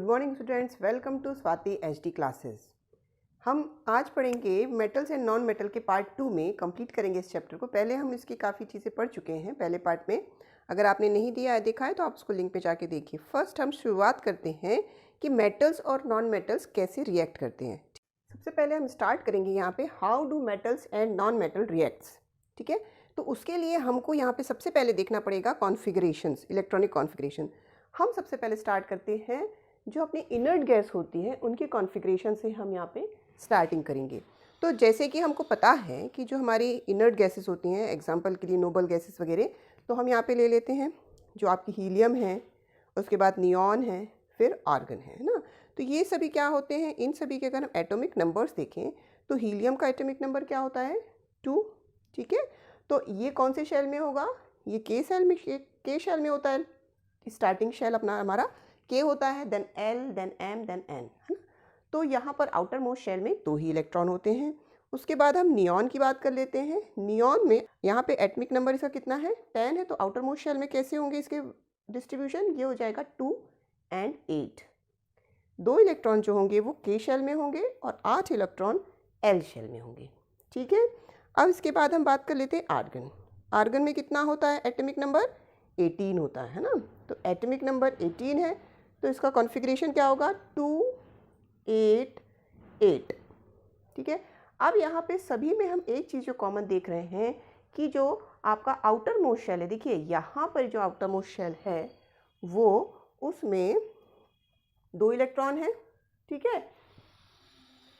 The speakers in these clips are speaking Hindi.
Good morning students, welcome to Swati HD classes. हम आज पढ़ेंगे मेटल्स एंड नॉन मेटल के पार्ट 2 में कंप्लीट करेंगे इस चैप्टर को। पहले हम इसकी काफ़ी चीज़ें पढ़ चुके हैं पहले पार्ट में। अगर आपने नहीं देखा है तो आप उसको लिंक पे जाके देखिए। फर्स्ट हम शुरुआत करते हैं कि मेटल्स और नॉन मेटल्स कैसे रिएक्ट करते हैं। सबसे पहले हम स्टार्ट करेंगे यहाँ पे how do metals and non metal reacts. ठीक है, तो उसके लिए हमको यहाँ पे सबसे पहले देखना पड़ेगा कॉन्फ़िगरेशंस, इलेक्ट्रॉनिक कॉन्फ़िगरेशन। हम सबसे पहले स्टार्ट करते हैं जो अपनी इनर्ट गैस होती है उनकी कॉन्फ़िगरेशन से हम यहाँ पे स्टार्टिंग करेंगे। तो जैसे कि हमको पता है कि जो हमारी इनर्ट गैसेस होती हैं, एग्जांपल के लिए नोबल गैसेस वगैरह, तो हम यहाँ पे ले लेते हैं जो आपकी हीलियम है, उसके बाद नियॉन है, फिर आर्गन है ना। तो ये सभी क्या होते हैं, इन सभी के अगर हम एटॉमिक नंबर्स देखें तो हीलियम का एटॉमिक नंबर क्या होता है 2। ठीक है, तो ये कौन से शेल में होगा, ये के शेल में होता है। स्टार्टिंग शेल अपना हमारा के होता है, then L, then M, then N, है ना। तो यहाँ पर आउटर मोस्ट शेल में 2 ही इलेक्ट्रॉन होते हैं। उसके बाद हम नियॉन की बात कर लेते हैं। नियॉन में यहाँ पे एटॉमिक नंबर इसका कितना है, 10 है। तो आउटर मोस्ट शेल में कैसे होंगे इसके डिस्ट्रीब्यूशन, ये हो जाएगा 2 and 8। 2 इलेक्ट्रॉन जो होंगे वो के शेल में होंगे और 8 इलेक्ट्रॉन एल शेल में होंगे। ठीक है, अब इसके बाद हम बात कर लेते हैं आर्गन। आर्गन में कितना होता है एटॉमिक नंबर, 18 होता है ना। तो एटॉमिक नंबर 18 है, तो इसका कॉन्फ़िगरेशन क्या होगा 2 8 8। ठीक है, अब यहाँ पे सभी में हम एक चीज़ जो कॉमन देख रहे हैं कि जो आपका आउटर मोस्ट शेल है, देखिए यहाँ पर जो आउटर मोस्ट शेल है वो उसमें 2 इलेक्ट्रॉन है। ठीक है,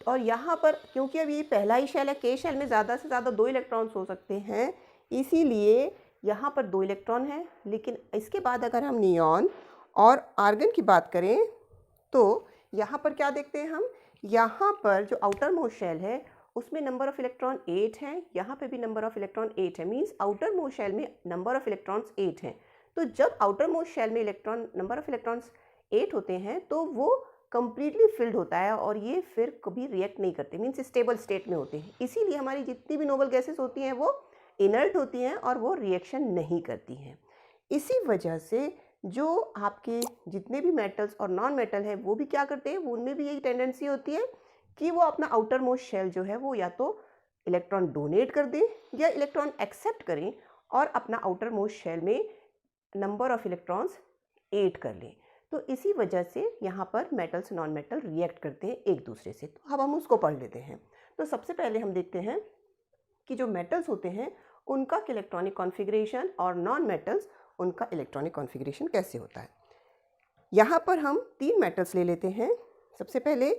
और यहाँ पर क्योंकि अब ये पहला ही शेल है, के शेल में ज़्यादा से ज़्यादा 2 इलेक्ट्रॉन्स हो सकते हैं, इसीलिए यहाँ पर 2 इलेक्ट्रॉन है। लेकिन इसके बाद अगर हम नियॉन और आर्गन की बात करें तो यहाँ पर क्या देखते हैं हम, यहाँ पर जो आउटर मोस्ट शेल है उसमें नंबर ऑफ इलेक्ट्रॉन 8 है, यहाँ पे भी नंबर ऑफ इलेक्ट्रॉन 8 है। मीन्स आउटर मोस्ट शेल में नंबर ऑफ इलेक्ट्रॉन्स 8 हैं। तो जब आउटर मोस्ट शेल में इलेक्ट्रॉन नंबर ऑफ इलेक्ट्रॉन्स 8 होते हैं तो वो कंप्लीटली फिल्ड होता है और ये फिर कभी रिएक्ट नहीं करते, मीन्स स्टेबल स्टेट में होते हैं। इसीलिए हमारी जितनी भी नोबल गैसेस होती हैं वो इनर्ट होती हैं और वो रिएक्शन नहीं करती हैं। इसी वजह से जो आपके जितने भी मेटल्स और नॉन मेटल है वो भी क्या करते हैं, वो उनमें भी यही टेंडेंसी होती है कि वो अपना आउटर मोस्ट शेल जो है वो या तो इलेक्ट्रॉन डोनेट कर दें या इलेक्ट्रॉन एक्सेप्ट करें और अपना आउटर मोस्ट शेल में नंबर ऑफ इलेक्ट्रॉन्स 8 कर लें। तो इसी वजह से यहाँ पर मेटल्स नॉन मेटल रिएक्ट करते हैं एक दूसरे से। तो अब हम उसको पढ़ लेते हैं। तो सबसे पहले हम देखते हैं कि जो मेटल्स होते हैं उनका इलेक्ट्रॉनिक कॉन्फ़िगरेशन और नॉन मेटल्स उनका इलेक्ट्रॉनिक कॉन्फ़िगरेशन कैसे होता है। यहाँ पर हम 3 मेटल्स ले लेते हैं। सबसे पहले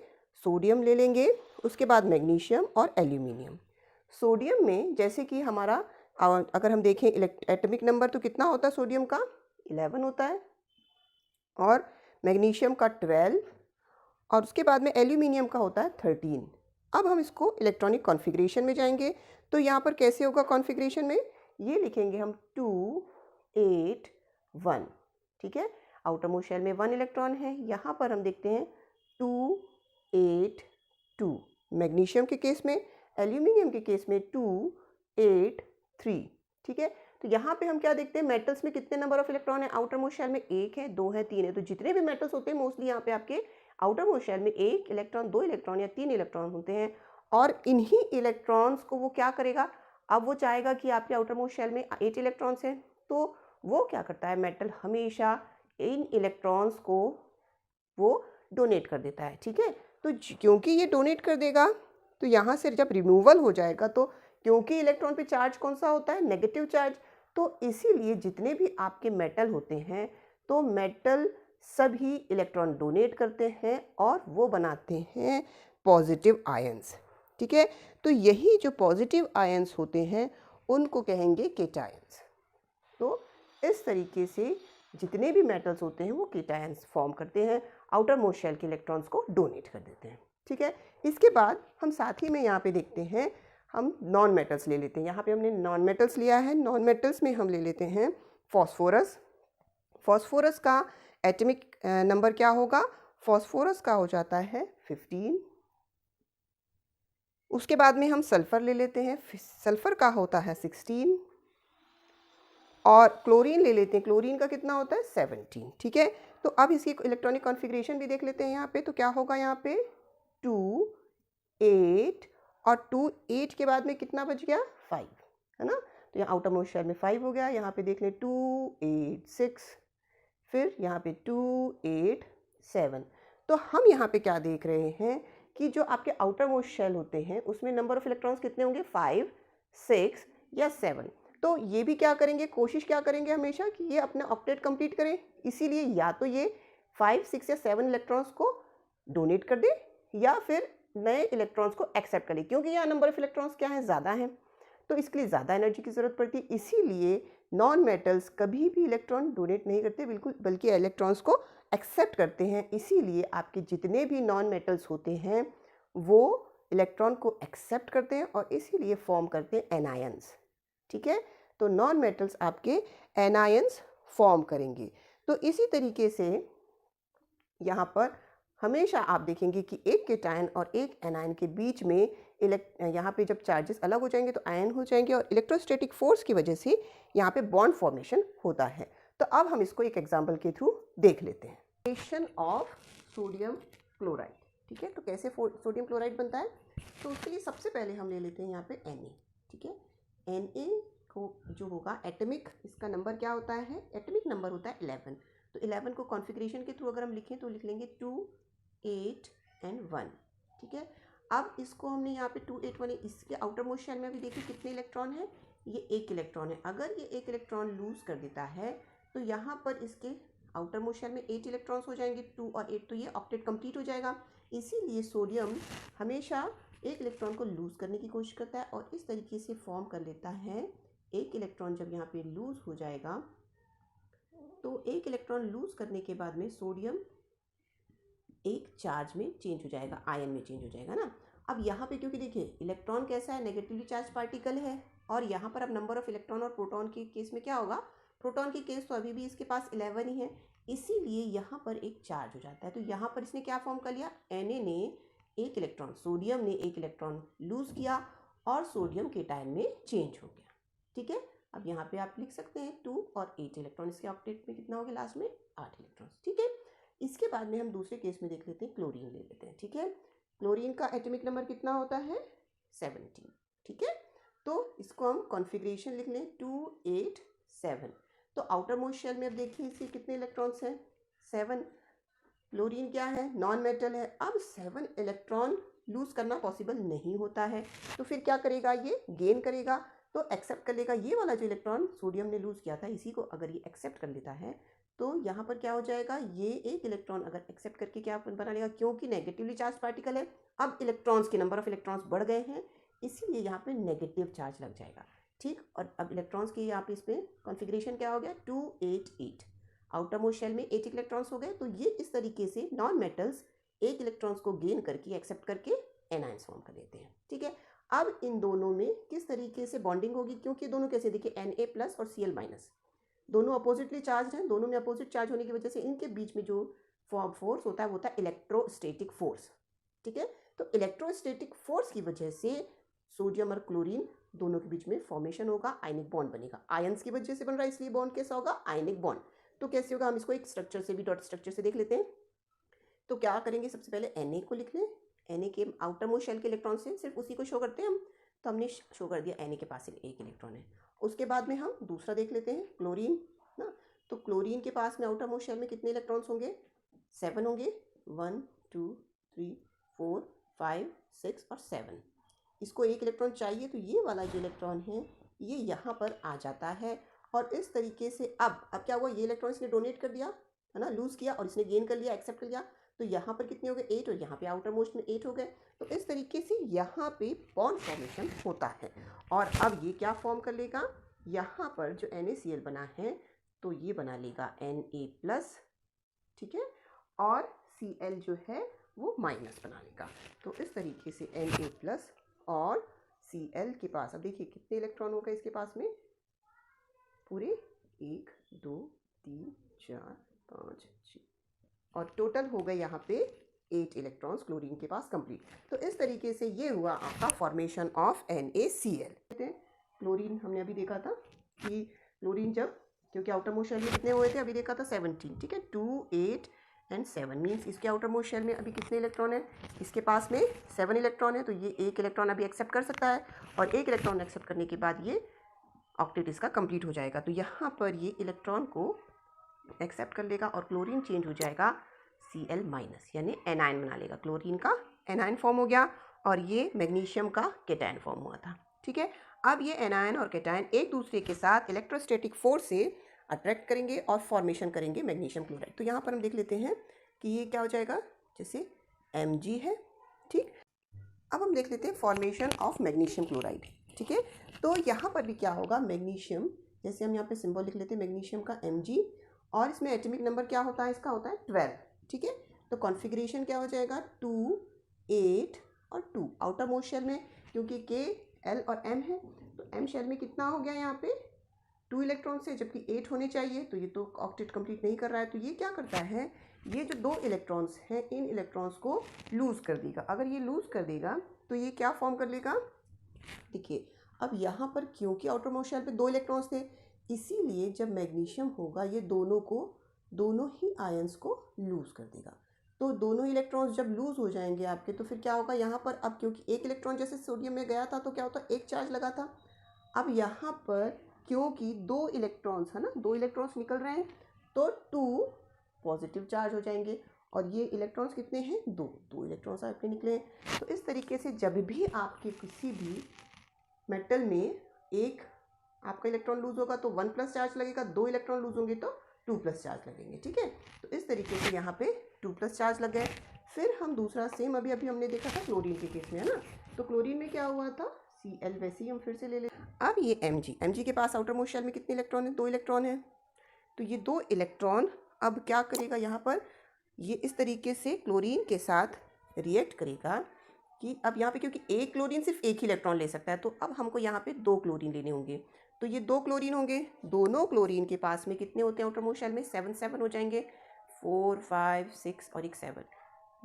सोडियम ले लेंगे, उसके बाद मैग्नीशियम और एल्यूमिनियम। सोडियम में जैसे कि हमारा अगर हम देखें एटॉमिक नंबर तो कितना होता है सोडियम का, 11 होता है, और मैग्नीशियम का 12, और उसके बाद में एल्यूमिनियम का होता है 13। अब हम इसको इलेक्ट्रॉनिक कॉन्फ़िगरेशन में जाएंगे तो यहाँ पर कैसे होगा कॉन्फ़िगरेशन में, ये लिखेंगे हम 2 8 1। ठीक है, आउटर मोस्ट शेल में 1 इलेक्ट्रॉन है। यहाँ पर हम देखते हैं 2 8 2 मैग्नीशियम के केस में, एल्यूमिनियम के केस में 2 8 3। ठीक है, तो यहाँ पे हम क्या देखते हैं, मेटल्स में कितने नंबर ऑफ इलेक्ट्रॉन है, आउटर मोस्ट शेल में 1 है, 2 है, 3 है। तो जितने भी मेटल्स होते हैं मोस्टली यहाँ पे आपके आउटर मोस्ट शेल में 1 इलेक्ट्रॉन, 2 इलेक्ट्रॉन या 3 इलेक्ट्रॉन होते हैं। और इन्हीं इलेक्ट्रॉन्स को वो क्या करेगा, अब वो चाहेगा कि आपके आउटर मोस्ट शेल में 8 इलेक्ट्रॉन्स हैं, तो वो क्या करता है, मेटल हमेशा इन इलेक्ट्रॉन्स को वो डोनेट कर देता है। ठीक है, तो क्योंकि ये डोनेट कर देगा तो यहाँ से जब रिमूवल हो जाएगा, तो क्योंकि इलेक्ट्रॉन पे चार्ज कौन सा होता है, नेगेटिव चार्ज, तो इसीलिए जितने भी आपके मेटल होते हैं तो मेटल सभी इलेक्ट्रॉन डोनेट करते हैं और वो बनाते हैं पॉजिटिव आयंस। ठीक है, तो यही जो पॉजिटिव आयंस होते हैं उनको कहेंगे केटायंस। तो इस तरीके से जितने भी मेटल्स होते हैं वो केटायंस फॉर्म करते हैं, आउटर मोस्ट शेल के इलेक्ट्रॉन्स को डोनेट कर देते हैं। ठीक है, इसके बाद हम साथ ही में यहाँ पे देखते हैं, हम नॉन मेटल्स ले लेते हैं। यहाँ पे हमने नॉन मेटल्स लिया है। नॉन मेटल्स में हम ले लेते हैं फॉस्फोरस। फॉस्फोरस का एटॉमिक नंबर क्या होगा, फॉस्फोरस का हो जाता है 15। उसके बाद में हम सल्फ़र ले लेते हैं, सल्फ़र का होता है 16, और क्लोरीन ले लेते हैं, क्लोरीन का कितना होता है 17। ठीक है, तो अब इसकी इलेक्ट्रॉनिक कॉन्फ़िगरेशन भी देख लेते हैं यहाँ पे। तो क्या होगा यहाँ पे 2 8 और 2 8 के बाद में कितना बच गया 5, है ना। तो यहाँ आउटर मोस्ट शेल में 5 हो गया। यहाँ पे देख लें 2 8 6, फिर यहाँ पे 2 8 7। तो हम यहाँ पे क्या देख रहे हैं कि जो आपके आउटर मोस्ट शेल होते हैं उसमें नंबर ऑफ इलेक्ट्रॉन्स कितने होंगे 5 6 या 7। तो ये भी क्या करेंगे, कोशिश क्या करेंगे हमेशा कि ये अपना ऑक्टेट कंप्लीट करें। इसीलिए या तो ये 5 6 या 7 इलेक्ट्रॉन्स को डोनेट कर दे या फिर नए इलेक्ट्रॉन्स को एक्सेप्ट कर ले, क्योंकि यहाँ नंबर ऑफ इलेक्ट्रॉन्स क्या है ज़्यादा हैं, तो इसके लिए ज़्यादा एनर्जी की ज़रूरत पड़ती है। इसीलिए नॉन मेटल्स कभी भी इलेक्ट्रॉन डोनेट नहीं करते बिल्कुल, बल्कि इलेक्ट्रॉन्स को एक्सेप्ट करते हैं। इसीलिए आपके जितने भी नॉन मेटल्स होते हैं वो इलेक्ट्रॉन को एक्सेप्ट करते हैं और इसीलिए फॉर्म करते हैं एनायंस। ठीक है, तो नॉन मेटल्स आपके एनायंस फॉर्म करेंगे। तो इसी तरीके से यहाँ पर हमेशा आप देखेंगे कि एक केटायन और एक एनायन के बीच में यहाँ पे जब चार्जेस अलग हो जाएंगे तो आयन हो जाएंगे और इलेक्ट्रोस्टैटिक फोर्स की वजह से यहाँ पे बॉन्ड फॉर्मेशन होता है। तो अब हम इसको एक एग्जांपल के थ्रू देख लेते हैं। Formation of sodium chloride. ठीक है, तो कैसे सोडियम क्लोराइड बनता है, तो उसके लिए सबसे पहले हम ले लेते हैं यहाँ पे Na। ठीक है, Na को जो होगा एटमिक, इसका नंबर क्या होता है, एटमिक नंबर होता है 11। तो 11 को कॉन्फ़िगरेशन के थ्रू अगर हम लिखें तो लिख लेंगे 2 8 and 1। ठीक है, अब इसको हमने यहाँ पे 2 8 1, इसके आउटर मोस्ट शेल में अभी देखिए कितने इलेक्ट्रॉन है, ये एक इलेक्ट्रॉन है। अगर ये एक इलेक्ट्रॉन लूज कर देता है तो यहाँ पर इसके आउटर मोस्ट शेल में 8 इलेक्ट्रॉन्स हो जाएंगे, 2 और 8, तो ये ऑक्टेट कंप्लीट हो जाएगा। इसीलिए सोडियम हमेशा एक इलेक्ट्रॉन को लूज करने की कोशिश करता है और इस तरीके से फॉर्म कर लेता है। एक इलेक्ट्रॉन जब यहाँ पे लूज हो जाएगा तो एक इलेक्ट्रॉन लूज करने के बाद में सोडियम एक चार्ज में चेंज हो जाएगा, आयन में चेंज हो जाएगा ना। अब यहाँ पे क्योंकि देखिए इलेक्ट्रॉन कैसा है, नेगेटिवली चार्ज पार्टिकल है, और यहाँ पर अब नंबर ऑफ इलेक्ट्रॉन और प्रोटॉन के केस में क्या होगा, प्रोटॉन के केस तो अभी भी इसके पास 11 ही है, इसीलिए यहाँ पर एक चार्ज हो जाता है। तो यहाँ पर इसने क्या फॉर्म कर लिया, Na ने एक इलेक्ट्रॉन, सोडियम ने एक इलेक्ट्रॉन लूज किया और सोडियम केटायन में चेंज हो गया। ठीक है, अब यहाँ पे आप लिख सकते हैं 2 और 8 इलेक्ट्रॉन, इसके ऑक्टेट में कितना हो गया लास्ट में 8 इलेक्ट्रॉन। ठीक है, इसके बाद में हम दूसरे केस में देख लेते हैं, क्लोरीन ले लेते हैं। ठीक है, क्लोरीन का एटॉमिक नंबर कितना होता है 17। ठीक है, तो इसको हम कॉन्फ़िगरेशन लिख लें 2 8 7। तो आउटर मोस्ट शेल में अब देखिए इसके कितने इलेक्ट्रॉन्स हैं 7। क्लोरीन क्या है, नॉन मेटल है। अब 7 इलेक्ट्रॉन लूज करना पॉसिबल नहीं होता है, तो फिर क्या करेगा, ये गेन करेगा, तो एक्सेप्ट कर लेगा ये वाला जो इलेक्ट्रॉन सोडियम ने लूज किया था, इसी को अगर ये एक्सेप्ट कर लेता है तो यहाँ पर क्या हो जाएगा, ये एक इलेक्ट्रॉन अगर एक्सेप्ट करके क्या बना लेगा, क्योंकि नेगेटिवली चार्ज पार्टिकल है, अब इलेक्ट्रॉन्स के नंबर ऑफ इलेक्ट्रॉन्स बढ़ गए हैं, इसीलिए यहाँ पे नेगेटिव चार्ज लग जाएगा। ठीक, और अब इलेक्ट्रॉन्स की यहाँ पे इसमें कॉन्फ़िगरेशन क्या हो गया 2 8 8। आउटर मोस्ट शेल में 8 इलेक्ट्रॉन्स हो गए। तो ये इस तरीके से नॉन मेटल्स एक इलेक्ट्रॉन्स को गेन करके एक्सेप्ट करके एनायंस फॉर्म कर लेते हैं। ठीक है, अब इन दोनों में किस तरीके से बॉन्डिंग होगी, क्योंकि दोनों कैसे, देखिए Na+ और Cl-, दोनों अपोजिटली चार्ज हैं, दोनों में अपोजिट चार्ज होने की वजह से इनके बीच में जो फोर्स होता है वो होता है इलेक्ट्रोस्टैटिक फोर्स। ठीक है, तो इलेक्ट्रोस्टैटिक फोर्स की वजह से सोडियम और क्लोरीन दोनों के बीच में फॉर्मेशन होगा, आयनिक बॉन्ड बनेगा। आयंस की वजह से बन रहा है, इसलिए बॉन्ड कैसा होगा, आयनिक बॉन्ड। तो कैसे होगा, हम इसको एक स्ट्रक्चर से भी, डॉट स्ट्रक्चर से देख लेते हैं। तो क्या करेंगे, सबसे पहले Na को लिख लें, Na के आउटर मोस्ट शेल के इलेक्ट्रॉन से सिर्फ उसी को शो करते हैं हम, तो हमने शो कर दिया Na के पास सिर्फ एक इलेक्ट्रॉन है। उसके बाद में हम दूसरा देख लेते हैं, क्लोरीन ना। तो क्लोरीन के पास में आउटर मोस्ट शेल में कितने इलेक्ट्रॉन्स होंगे, 7 होंगे, 1 2 3 4 5 6 और 7। इसको एक इलेक्ट्रॉन चाहिए, तो ये वाला जो इलेक्ट्रॉन है ये यहाँ पर आ जाता है, और इस तरीके से अब क्या हुआ, ये इलेक्ट्रॉन इसने डोनेट कर दिया है ना, लूज किया, और इसने गेन कर लिया, एक्सेप्ट कर लिया, तो यहाँ पर कितने हो गए 8, और यहाँ पे आउटर मोस्ट में 8 हो गए। तो इस तरीके से यहाँ पे बॉन्ड फॉर्मेशन होता है। और अब ये क्या फॉर्म कर लेगा, यहाँ पर जो NaCl बना है तो ये बना लेगा Na+, ठीक है, और Cl जो है वो माइनस बना लेगा। तो इस तरीके से Na+ और Cl के पास अब देखिए कितने इलेक्ट्रॉन हो गए इसके पास में, पूरे 1 2 3 4 5 6, और टोटल हो गए यहाँ पे 8 इलेक्ट्रॉन्स क्लोरीन के पास कंप्लीट। तो इस तरीके से ये हुआ आपका फॉर्मेशन ऑफ NaCl। क्लोरीन हमने अभी देखा था कि क्लोरीन जब क्योंकि आउटर मोस्ट शेल में कितने हुए थे, अभी देखा था 17, ठीक है। 2, 8 एंड 7 मीन्स इसके आउटर मोस्ट शेल में अभी कितने इलेक्ट्रॉन है, इसके पास में 7 इलेक्ट्रॉन है। तो ये एक इलेक्ट्रॉन अभी एक्सेप्ट कर सकता है, और एक इलेक्ट्रॉन एक्सेप्ट करने के बाद ये ऑक्टेट इसका कंप्लीट हो जाएगा। तो यहाँ पर ये इलेक्ट्रॉन को एक्सेप्ट कर लेगा और क्लोरीन चेंज हो जाएगा Cl माइनस, यानी एनायन बना लेगा। क्लोरीन का एनायन फॉर्म हो गया और ये मैग्नीशियम का केटायन फॉर्म हुआ था, ठीक है। अब ये एनायन और केटायन एक दूसरे के साथ इलेक्ट्रोस्टैटिक फोर्स से अट्रैक्ट करेंगे और फॉर्मेशन करेंगे मैग्नीशियम क्लोराइड। तो यहाँ पर हम देख लेते हैं कि ये क्या हो जाएगा, जैसे Mg है, ठीक। अब हम देख लेते हैं फॉर्मेशन ऑफ मैग्नीशियम क्लोराइड, ठीक है। तो यहाँ पर भी क्या होगा, मैग्नीशियम, जैसे हम यहाँ पे सिंबल लिख लेते हैं मैग्नीशियम का Mg, और इसमें एटॉमिक नंबर क्या होता है, इसका होता है 12, ठीक है। तो कॉन्फ़िगरेशन क्या हो जाएगा, 2, 8 और 2 आउटर मोस्ट शेल में, क्योंकि K, L और M है, तो M शेल में कितना हो गया यहाँ पे 2 इलेक्ट्रॉन से, जबकि 8 होने चाहिए। तो ये तो ऑक्टेट कंप्लीट नहीं कर रहा है। तो ये क्या करता है, ये जो 2 इलेक्ट्रॉन्स हैं, इन इलेक्ट्रॉन्स को लूज़ कर देगा। अगर ये लूज़ कर देगा तो ये क्या फॉर्म कर लेगा, देखिए अब यहाँ पर क्योंकि आउटर मोस्ट शेल पे 2 इलेक्ट्रॉन्स थे, इसीलिए जब मैग्नीशियम होगा ये दोनों ही आयंस को लूज़ कर देगा। तो दोनों इलेक्ट्रॉन्स जब लूज़ हो जाएंगे आपके, तो फिर क्या होगा यहाँ पर, अब क्योंकि एक इलेक्ट्रॉन जैसे सोडियम में गया था तो क्या होता, एक चार्ज लगा था। अब यहाँ पर क्योंकि 2 इलेक्ट्रॉन्स है ना, 2 इलेक्ट्रॉन्स निकल रहे हैं, तो 2 पॉजिटिव चार्ज हो जाएंगे, और ये इलेक्ट्रॉन्स कितने हैं, 2 इलेक्ट्रॉन्स आपके निकले। तो इस तरीके से जब भी आपके किसी भी मेटल में एक आपका इलेक्ट्रॉन लूज होगा तो 1 प्लस चार्ज लगेगा, 2 इलेक्ट्रॉन लूज होंगे तो 2 प्लस चार्ज लगेंगे, ठीक है। तो इस तरीके से यहाँ पे 2 प्लस चार्ज लग गए। फिर हम दूसरा सेम अभी हमने देखा था क्लोरीन के केस में, है ना। तो क्लोरीन में क्या हुआ था, Cl, वैसे ही हम फिर से ले लें। अब ये Mg के पास आउटर मोस्ट शेल में कितने इलेक्ट्रॉन है, 2 इलेक्ट्रॉन है। तो ये 2 इलेक्ट्रॉन अब क्या करेगा, यहाँ पर ये इस तरीके से क्लोरीन के साथ रिएक्ट करेगा कि अब यहाँ पे क्योंकि एक क्लोरीन सिर्फ एक ही इलेक्ट्रॉन ले सकता है, तो अब हमको यहाँ पे 2 क्लोरीन लेने होंगे। तो ये 2 क्लोरीन होंगे, दोनों क्लोरीन के पास में कितने होते हैं आउटर मोस्ट शेल में, 7 हो जाएंगे, 4, 5, 6 और एक 7,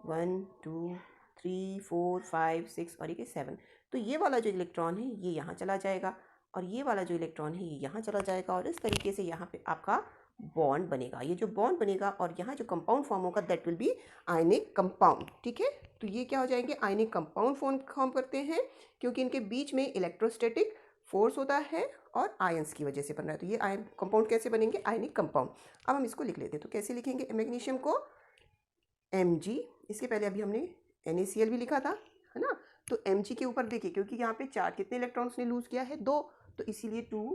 1, 2, 3, 4, 5, 6 और एक 7। तो ये वाला जो इलेक्ट्रॉन है ये यहाँ चला जाएगा, और ये वाला जो इलेक्ट्रॉन है ये यहाँ चला जाएगा, और इस तरीके से यहाँ पे आपका बॉन्ड बनेगा। ये जो बॉन्ड बनेगा और यहाँ जो कंपाउंड फॉर्म होगा that will be ionic compound, ठीक है। तो ये क्या हो जाएंगे, आयनिक कंपाउंड फॉर्म करते हैं, क्योंकि इनके बीच में इलेक्ट्रोस्टैटिक फोर्स होता है और आयंस की वजह से बन रहा है। तो ये आयन कंपाउंड कैसे बनेंगे, आयनिक कंपाउंड। अब हम इसको लिख लेते हैं। तो कैसे लिखेंगे, मैग्नीशियम को Mg, इसके पहले अभी हमने NaCl भी लिखा था, है ना। तो Mg के ऊपर देखिए, क्योंकि यहाँ पे चार्ज कितने इलेक्ट्रॉन्स ने लूज किया है, 2, तो इसीलिए 2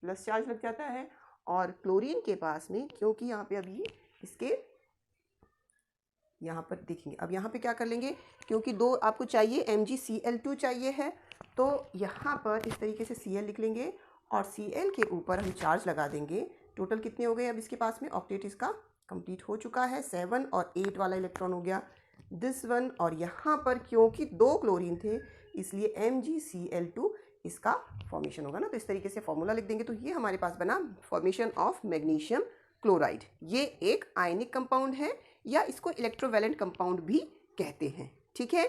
प्लस चार्ज लग जाता है। और क्लोरीन के पास में क्योंकि यहाँ पे अभी इसके यहाँ पर देखेंगे, अब यहाँ पे क्या कर लेंगे, क्योंकि 2 आपको चाहिए, MgCl2 चाहिए है, तो यहाँ पर इस तरीके से Cl लिख लेंगे और Cl के ऊपर हम चार्ज लगा देंगे। टोटल कितने हो गए अब इसके पास में, ऑक्टेट इसका कंप्लीट हो चुका है, 7 और 8 वाला इलेक्ट्रॉन हो गया दिस वन, और यहाँ पर क्योंकि 2 क्लोरीन थे इसलिए MgCl2 इसका फॉर्मेशन होगा ना। तो इस तरीके से फॉर्मूला लिख देंगे। तो ये हमारे पास बना फॉर्मेशन ऑफ मैग्नीशियम क्लोराइड। ये एक आयनिक कंपाउंड है, या इसको इलेक्ट्रोवैलेंट कंपाउंड भी कहते हैं, ठीक है।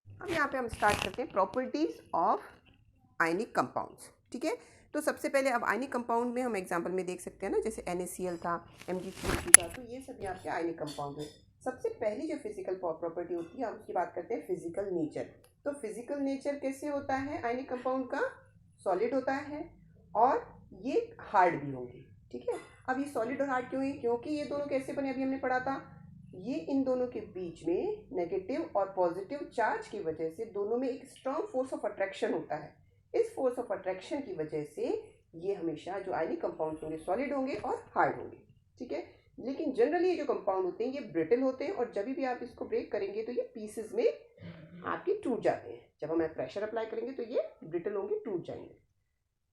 अब यहाँ पे हम स्टार्ट करते हैं प्रॉपर्टीज ऑफ आयनिक कंपाउंड्स, ठीक है। तो सबसे पहले अब आयनिक कंपाउंड में हम एग्जांपल में देख सकते हैं ना, जैसे NaCl था, MgCl2 था, तो ये सब आपके आयनिक कंपाउंड है। सबसे पहली जो फिजिकल प्रॉपर्टी होती है, हम उसकी बात करते हैं फिजिकल नेचर। तो फिजिकल नेचर कैसे होता है आयनिक कंपाउंड का, सॉलिड होता है और ये हार्ड भी होंगे, ठीक है। अब ये सॉलिड और हार्ड क्यों है, क्योंकि ये दोनों कैसे बने, अभी हमने पढ़ा था, ये इन दोनों के बीच में नेगेटिव और पॉजिटिव चार्ज की वजह से दोनों में एक स्ट्रॉन्ग फोर्स ऑफ अट्रैक्शन होता है। इस फोर्स ऑफ अट्रैक्शन की वजह से ये हमेशा जो आयनिक कंपाउंड होंगे सॉलिड होंगे और हार्ड होंगे, ठीक है। लेकिन जनरली ये जो कंपाउंड होते हैं ये ब्रिटल होते हैं, और जब भी आप इसको ब्रेक करेंगे तो ये पीसेस में आपके टूट जाते हैं। जब हम प्रेशर अप्लाई करेंगे तो ये ब्रिटल होंगे, टूट जाएंगे,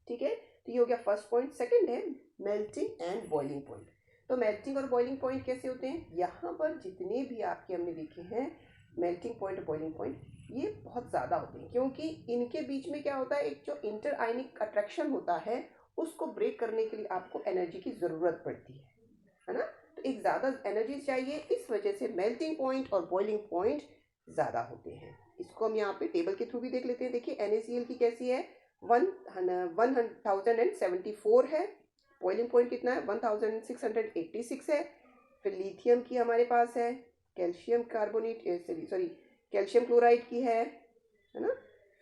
ठीक है। तो ये हो गया फर्स्ट पॉइंट। सेकंड है मेल्टिंग एंड बॉइलिंग पॉइंट। तो मेल्टिंग और बॉइलिंग पॉइंट कैसे होते हैं, यहाँ पर जितने भी आपके हमने देखे हैं मेल्टिंग पॉइंट और बॉइलिंग पॉइंट, ये बहुत ज़्यादा होते हैं, क्योंकि इनके बीच में क्या होता है, एक जो इंटर आयनिक अट्रैक्शन होता है उसको ब्रेक करने के लिए आपको एनर्जी की ज़रूरत पड़ती है ना। तो एक ज़्यादा एनर्जी चाहिए, इस वजह से मेल्टिंग पॉइंट और बॉइलिंग पॉइंट ज़्यादा होते हैं। इसको हम यहाँ पे टेबल के थ्रू भी देख लेते हैं। देखिए NaCl की कैसी है, 1074 है, बॉइलिंग पॉइंट कितना है 1686 है। फिर लिथियम की हमारे पास है, calcium carbonate sorry calcium chloride की है ना,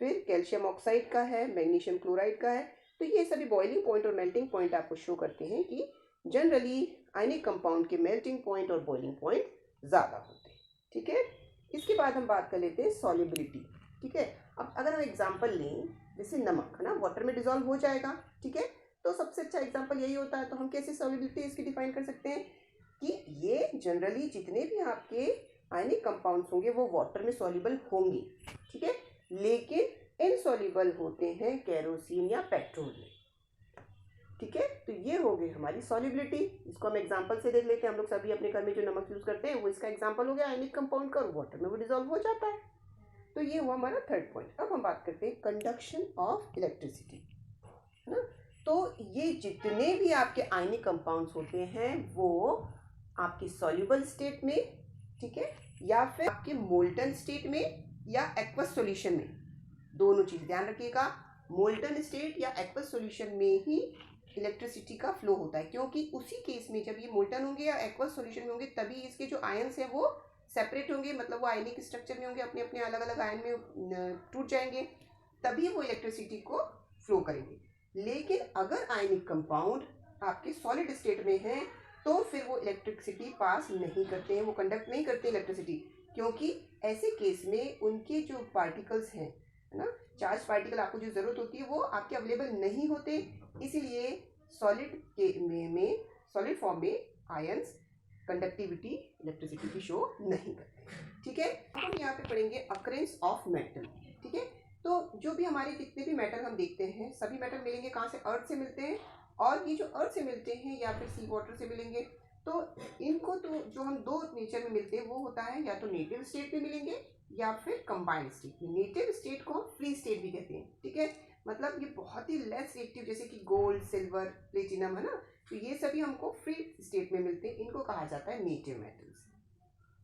फिर कैल्शियम ऑक्साइड का है, मैग्नीशियम क्लोराइड का है। तो ये सभी बॉइलिंग पॉइंट और मेल्टिंग पॉइंट आपको शो करते हैं कि जनरली आयनिक कंपाउंड के मेल्टिंग पॉइंट और बॉइलिंग पॉइंट ज़्यादा होते हैं। ठीक है, इसके बाद हम बात कर लेते हैं सॉल्युबिलिटी। ठीक है, अब अगर हम एग्जाम्पल लें, जैसे नमक है ना, वाटर में डिजोल्व हो जाएगा। ठीक है, तो सबसे अच्छा एग्जाम्पल यही होता है। तो हम कैसे सॉल्युबिलिटी इसकी डिफाइन कर सकते हैं कि ये जनरली जितने भी आपके आयनिक कंपाउंड्स होंगे वो वाटर में सॉल्युबल होंगे। ठीक है, लेकिन इनसॉल्युबल होते हैं केरोसिन या पेट्रोल में। ठीक है, तो ये हो गई हमारी सॉल्युबिलिटी। इसको हम एग्जांपल से देख लेते हैं। हम लोग सभी अपने घर में जो नमक यूज करते हैं वो इसका एग्जांपल हो गया आयनिक कंपाउंड का, वाटर में वो डिजोल्व हो जाता है। तो ये हुआ हमारा थर्ड पॉइंट। अब हम बात करते हैं कंडक्शन ऑफ इलेक्ट्रिसिटी, है ना। तो ये जितने भी आपके आयनिक कंपाउंड्स होते हैं वो आपकी सॉल्युबल स्टेट में, ठीक है, या फिर आपके मोल्टन स्टेट में या एक्वस सॉल्यूशन में, दोनों चीज ध्यान रखिएगा। मोल्टन स्टेट या एक्वस सॉल्यूशन में ही इलेक्ट्रिसिटी का फ्लो होता है, क्योंकि उसी केस में जब ये मोल्टन होंगे या एक्वस सॉल्यूशन में होंगे तभी इसके जो आयंस है वो सेपरेट होंगे, मतलब वो आयनिक स्ट्रक्चर में होंगे, अपने अपने अलग अलग आयन में टूट जाएंगे, तभी वो इलेक्ट्रिसिटी को फ्लो करेंगे। लेकिन अगर आयनिक कंपाउंड आपके सॉलिड स्टेट में है तो फिर वो इलेक्ट्रिसिटी पास नहीं करते हैं, वो कंडक्ट नहीं करते इलेक्ट्रिसिटी, क्योंकि ऐसे केस में उनके जो पार्टिकल्स हैं, है ना, चार्ज पार्टिकल आपको जो जरूरत होती है वो आपके अवेलेबल नहीं होते। इसीलिए सॉलिड के में सॉलिड फॉर्म में आयंस कंडक्टिविटी इलेक्ट्रिसिटी की शो नहीं करते। ठीक है, हम यहाँ पे पढ़ेंगे अकरेंस ऑफ मेटल। ठीक है, तो जो भी हमारे जितने भी मेटल हम देखते हैं सभी मेटल मिलेंगे कहाँ से, अर्थ से मिलते हैं। और ये जो अर्थ से मिलते हैं या फिर सी वाटर से मिलेंगे, तो इनको तो जो हम दो नेचर में मिलते हैं वो होता है या तो नेटिव स्टेट में मिलेंगे या फिर कंबाइंड स्टेट में। नेटिव स्टेट को फ्री स्टेट भी कहते हैं। ठीक है, मतलब ये बहुत ही लेस रिएक्टिव, जैसे कि गोल्ड, सिल्वर, प्लेटिनम, है ना, तो ये सभी हमको फ्री स्टेट में मिलते हैं, इनको कहा जाता है नेटिव मेटल्स।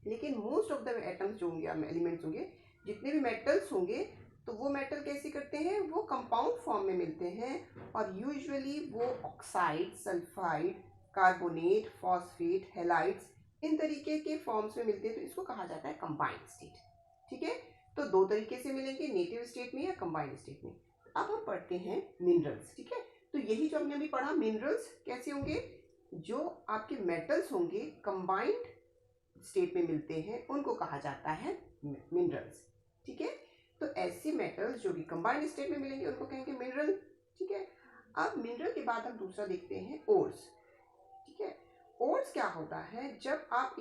लेकिन मोस्ट ऑफ द एटम्स जो होंगे, एलिमेंट्स होंगे, जितने भी मेटल्स होंगे, तो वो मेटल कैसे करते हैं, वो कंपाउंड फॉर्म में मिलते हैं और यूजुअली वो oxide, sulphide, carbonate, phosphate, halides, इन तरीके के फॉर्म्स में मिलते हैं, तो इसको कहा जाता है कंबाइंड स्टेट। ठीक है, तो दो तरीके से मिलेंगे, नेटिव स्टेट में या कंबाइंड स्टेट में। अब हम पढ़ते हैं मिनरल्स। ठीक है, तो यही जो हमने अभी पढ़ा, मिनरल्स कैसे होंगे, जो आपके मेटल्स होंगे कंबाइंड स्टेट में मिलते हैं उनको कहा जाता है मिनरल्स। ठीक है, तो ऐसे मेटल्स जो भी कंबाइंड स्टेट में मिलेंगे उनको कहेंगे मिनरल। ठीक है, अब मिनरल के बाद हम दूसरा देखते हैं ओर्स। ठीक है, ओर्स क्या होता है, जब आप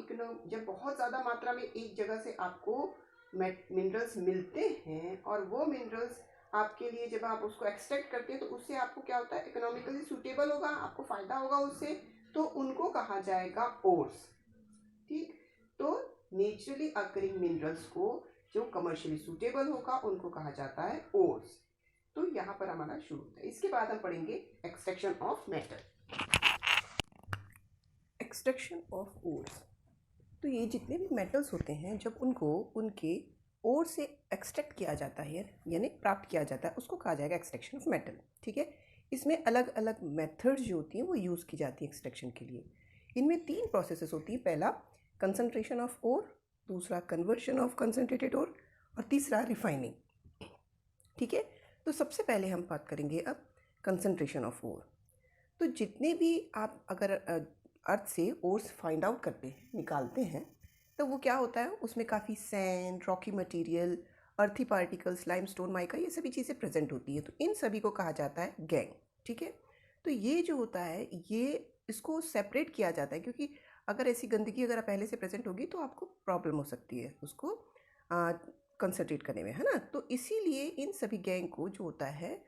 जब बहुत ज़्यादा मात्रा में एक जगह से आपको मिनरल्स मिलते हैं और वो मिनरल्स आपके लिए जब आप उसको एक्सट्रैक्ट करते हैं तो उससे आपको क्या होता है, इकोनॉमिकली सूटेबल होगा, आपको फ़ायदा होगा उससे, तो उनको कहा जाएगा ओर्स। ठीक, तो नेचुरली अकरिंग मिनरल्स को जो कमर्शियली सूटेबल होगा उनको कहा जाता है ओर्स। तो यहाँ पर हमारा शुरू होता है। इसके बाद हम पढ़ेंगे extraction of metal. Extraction of ores, तो ये जितने भी मेटल्स होते हैं जब उनको उनके ओर से एक्सट्रैक्ट किया जाता है यानी प्राप्त किया जाता है, उसको कहा जाएगा एक्सट्रैक्शन ऑफ मेटल। ठीक है, इसमें अलग अलग मेथड्स जो होती हैं वो यूज़ की जाती है एक्सट्रैक्शन के लिए। इनमें तीन प्रोसेसेस होती हैं, पहला कंसंट्रेशन ऑफ ओर, दूसरा कन्वर्शन ऑफ कंसंट्रेटेड ओर और तीसरा रिफाइनिंग। ठीक है, तो सबसे पहले हम बात करेंगे अब कंसंट्रेशन ऑफ ओर। तो जितने भी आप अगर अर्थ से ओर्स फाइंड आउट करते हैं, निकालते हैं, तो वो क्या होता है, उसमें काफ़ी सैंड, रॉकी मटेरियल, अर्थी पार्टिकल्स, लाइमस्टोन, माइका, ये सभी चीज़ें प्रेजेंट होती है। तो इन सभी को कहा जाता है गैंग। ठीक है, तो ये जो होता है ये इसको सेपरेट किया जाता है, क्योंकि अगर ऐसी गंदगी अगर पहले से प्रेजेंट होगी तो आपको प्रॉब्लम हो सकती है उसको कंसंट्रेट करने में, है ना। तो इसीलिए इन सभी गैंग को जो होता है